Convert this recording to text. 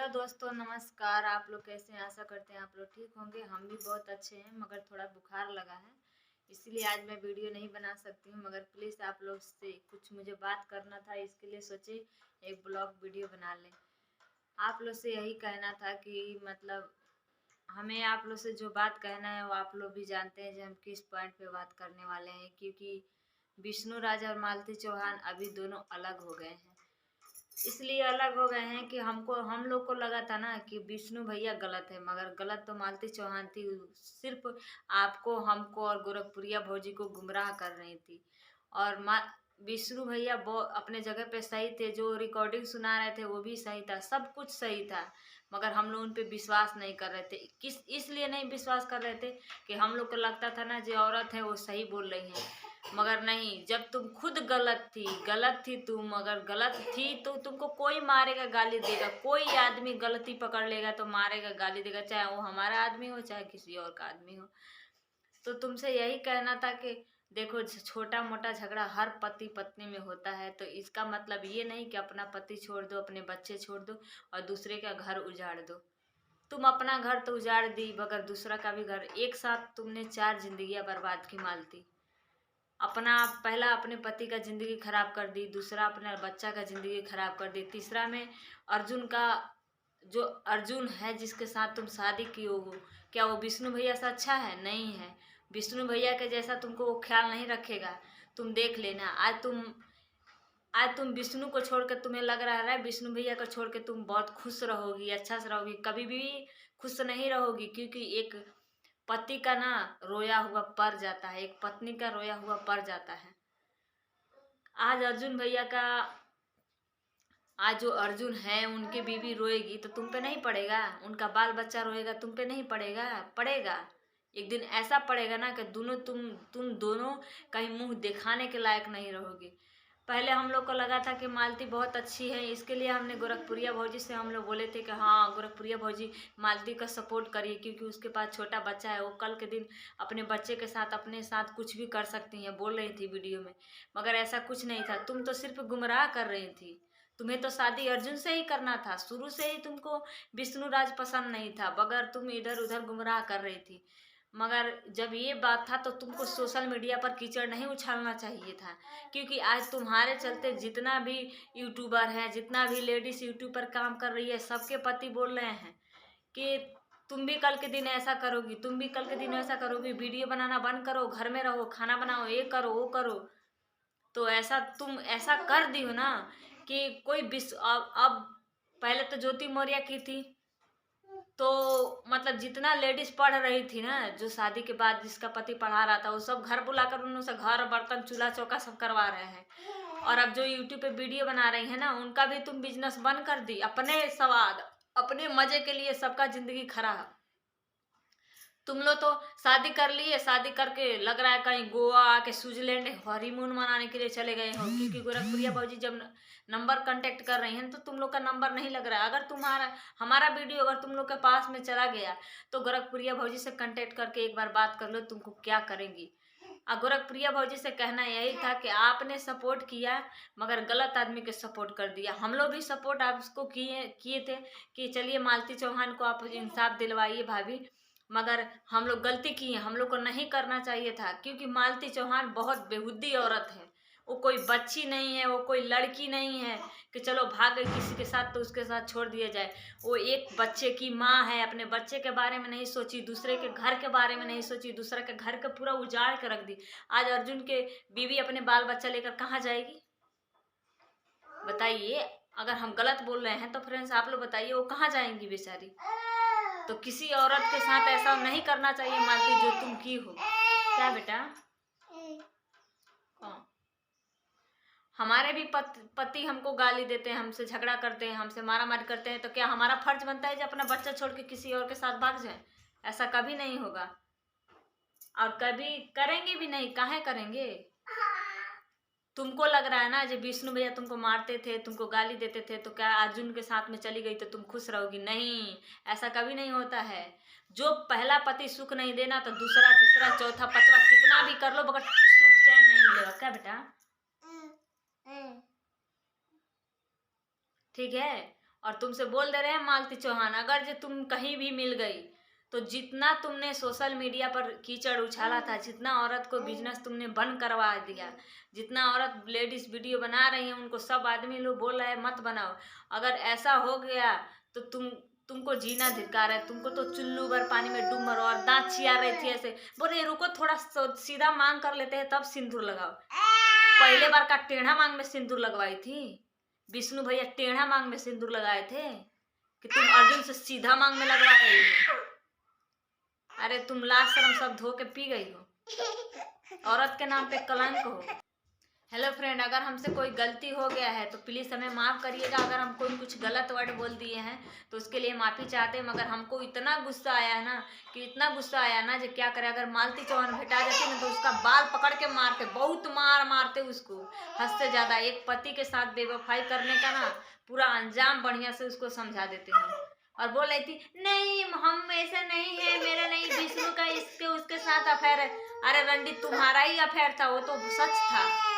दोस्तों, नमस्कार। आप लोग कैसे हैं? आशा करते हैं आप लोग ठीक होंगे। हम भी बहुत अच्छे हैं, मगर थोड़ा बुखार लगा है, इसीलिए आज मैं वीडियो नहीं बना सकती हूँ। मगर प्लीज़ आप लोग से कुछ मुझे बात करना था, इसके लिए सोचे एक ब्लॉग वीडियो बना लें। आप लोग से यही कहना था कि मतलब हमें आप लोग से जो बात कहना है वो आप लोग भी जानते हैं, जो हम किस पॉइंट पे बात करने वाले हैं। क्योंकि विष्णु राज और मालती चौहान अभी दोनों अलग हो गए हैं। इसलिए अलग हो गए हैं कि हम लोग को लगा था ना कि विष्णु भैया गलत है, मगर गलत तो मालती चौहान थी। सिर्फ आपको, हमको और गोरखपुरिया भौजी को गुमराह कर रही थी। और विष्णु भैया अपने जगह पे सही थे, जो रिकॉर्डिंग सुना रहे थे वो भी सही था, सब कुछ सही था। मगर हम लोग उन पे विश्वास नहीं कर रहे थे। इसलिए नहीं विश्वास कर रहे थे कि हम लोग को लगता था ना, जो औरत है वो सही बोल रही है। मगर नहीं, जब तुम खुद गलत थी तुम, अगर गलत थी तो तुमको कोई मारेगा, गाली देगा। कोई आदमी गलती पकड़ लेगा तो मारेगा, गाली देगा, चाहे वो हमारा आदमी हो चाहे किसी और का आदमी हो। तो तुमसे यही कहना था कि देखो, छोटा मोटा झगड़ा हर पति पत्नी में होता है। तो इसका मतलब ये नहीं कि अपना पति छोड़ दो, अपने बच्चे छोड़ दो और दूसरे का घर उजाड़ दो। तुम अपना घर तो उजाड़ दी, मगर दूसरा का भी घर। एक साथ तुमने 4 जिंदगियां बर्बाद की मालती। पहला अपने पति का जिंदगी खराब कर दी, दूसरा अपने बच्चा का जिंदगी खराब कर दी, तीसरा में अर्जुन का, जो अर्जुन है जिसके साथ तुम शादी की हो, क्या वो विष्णु भैया से अच्छा है? नहीं है। विष्णु भैया के जैसा तुमको वो ख्याल नहीं रखेगा। तुम देख लेना, आज तुम विष्णु को छोड़ के तुम्हें लग रहा है विष्णु भैया को छोड़ के तुम बहुत खुश रहोगी, अच्छा से रहोगी। कभी भी खुश नहीं रहोगी, क्योंकि एक पति का ना रोया हुआ पर जाता है, एक पत्नी का रोया हुआ पर जाता है। आज अर्जुन भैया का, आज जो अर्जुन है उनकी बीवी रोएगी तो तुम पे नहीं पड़ेगा? उनका बाल बच्चा रोएगा, तुम पे नहीं पड़ेगा? पड़ेगा। एक दिन ऐसा पड़ेगा ना कि तुम दोनों कहीं मुंह दिखाने के लायक नहीं रहोगे। पहले हम लोग को लगा था कि मालती बहुत अच्छी है, इसके लिए हमने गोरखपुरिया भौजी से हम लोग बोले थे कि हाँ गोरखपुरिया भौजी मालती का सपोर्ट करिए, क्योंकि उसके पास छोटा बच्चा है, वो कल के दिन अपने बच्चे के साथ, अपने साथ कुछ भी कर सकती हैं, बोल रही थी वीडियो में। मगर ऐसा कुछ नहीं था, तुम तो सिर्फ गुमराह कर रही थी। तुम्हें तो शादी अर्जुन से ही करना था, शुरू से ही तुमको विष्णु राज पसंद नहीं था, मगर तुम इधर उधर गुमराह कर रही थी। मगर जब ये बात था तो तुमको सोशल मीडिया पर कीचड़ नहीं उछालना चाहिए था। क्योंकि आज तुम्हारे चलते जितना भी यूट्यूबर है, जितना भी लेडीज यूट्यूब पर काम कर रही है, सबके पति बोल रहे हैं कि तुम भी कल के दिन ऐसा करोगी, तुम भी कल के दिन ऐसा करोगी, वीडियो बनाना बंद करो, घर में रहो, खाना बनाओ, ये करो वो करो। तो ऐसा तुम ऐसा कर दी हो ना कि कोई अब पहले तो ज्योति मौर्य की थी, तो मतलब जितना लेडीज पढ़ रही थी ना, जो शादी के बाद जिसका पति पढ़ा रहा था, वो सब घर बुलाकर उनसे घर बर्तन चूल्हा चौका सब करवा रहे हैं। और अब जो यूट्यूब पे वीडियो बना रही है ना, उनका भी तुम बिजनेस बंद कर दी, अपने स्वाद, अपने मजे के लिए सबका जिंदगी खराब। तुम लोग तो शादी कर लिए, शादी करके लग रहा है कहीं गोवा के स्विट्जरलैंड हनीमून मनाने के लिए चले गए हो। क्योंकि गोरखपुरिया भौजी जब नंबर कांटेक्ट कर रही हैं तो तुम लोग का नंबर नहीं लग रहा है। अगर हमारा वीडियो अगर तुम लोग के पास में चला गया तो गोरखपुरिया भौजी से कांटेक्ट करके एक बार बात कर लो, तुमको क्या करेंगी। और गोरखप्रिया भौजी से कहना यही था कि आपने सपोर्ट किया, मगर गलत आदमी के सपोर्ट कर दिया। हम लोग भी सपोर्ट आपको किए किए थे कि चलिए मालती चौहान को आप इंसाफ दिलवाइए भाभी, मगर हम लोग गलती किए, हम लोग को नहीं करना चाहिए था। क्योंकि मालती चौहान बहुत बेहुदी औरत है, वो कोई बच्ची नहीं है, वो कोई लड़की नहीं है कि चलो भाग गई किसी के साथ तो उसके साथ छोड़ दिया जाए। वो एक बच्चे की माँ है, अपने बच्चे के बारे में नहीं सोची, दूसरे के घर के बारे में नहीं सोची, दूसरा के घर का पूरा उजाड़ के रख दी। आज अर्जुन के बीवी अपने बाल बच्चा लेकर कहाँ जाएगी बताइए? अगर हम गलत बोल रहे हैं तो फ्रेंड्स आप लोग बताइए, वो कहाँ जाएंगी बेचारी? तो किसी औरत के साथ ऐसा नहीं करना चाहिए मालती, जो तुम की हो। क्या बेटा? कौन? हमारे भी पति हमको गाली देते हैं, हमसे झगड़ा करते हैं, हमसे मारा मारी करते हैं, तो क्या हमारा फर्ज बनता है कि अपना बच्चा छोड़ के किसी और के साथ भाग जाए? ऐसा कभी नहीं होगा और कभी करेंगे भी नहीं। काहे करेंगे? तुमको लग रहा है ना जो विष्णु भैया तुमको मारते थे, तुमको गाली देते थे, तो क्या अर्जुन के साथ में चली गई तो तुम खुश रहोगी? नहीं, ऐसा कभी नहीं होता है। जो पहला पति सुख नहीं देना तो दूसरा, तीसरा, चौथा, पांचवा कितना भी कर लो, मगर सुख चैन नहीं मिलेगा। क्या बेटा? ठीक है, और तुमसे बोल दे रहे हैं मालती चौहान, अगर जो तुम कहीं भी मिल गई तो जितना तुमने सोशल मीडिया पर कीचड़ उछाला था, जितना औरत को बिजनेस तुमने बंद करवा दिया, जितना औरत लेडीज वीडियो बना रही हैं उनको सब आदमी लोग बोल रहे हैं मत बनाओ। अगर ऐसा हो गया तो तुमको जीना धिक्कार है। तुमको तो चुल्लू भर पानी में डूब मरो। और दांत चिया रही थी ऐसे, बोले रुको थोड़ा सीधा मांग कर लेते हैं तब सिंदूर लगाओ। पहले बार का टेढ़ा मांग में सिंदूर लगवाई थी। विष्णु भैया टेढ़ा मांग में सिंदूर लगाए थे कि तुम अर्जुन से सीधा मांग में लगवा रही हो। अरे तुम लाज शर्म सब धो के पी गई हो। औरत के नाम पे कलंक हो। हेलो फ्रेंड, अगर हमसे कोई गलती हो गया है तो प्लीज़ हमें माफ़ करिएगा। अगर हम कोई कुछ गलत वर्ड बोल दिए हैं तो उसके लिए माफ़ी चाहते हैं। मगर हमको इतना गुस्सा आया है ना कि इतना गुस्सा आया ना जो क्या करे। अगर मालती चौहान भेटा जाती ना तो उसका बाल पकड़ के मारते, बहुत मारते उसको, हद से ज़्यादा। एक पति के साथ बेवफाई करने का ना पूरा अंजाम बढ़िया से उसको समझा देते हैं। और बोल रही थी नहीं हम ऐसा नहीं है, मेरा नहीं, विष्णु का इसके उसके साथ अफेयर है। अरे रंडी तुम्हारा ही अफेयर था, वो तो सच था।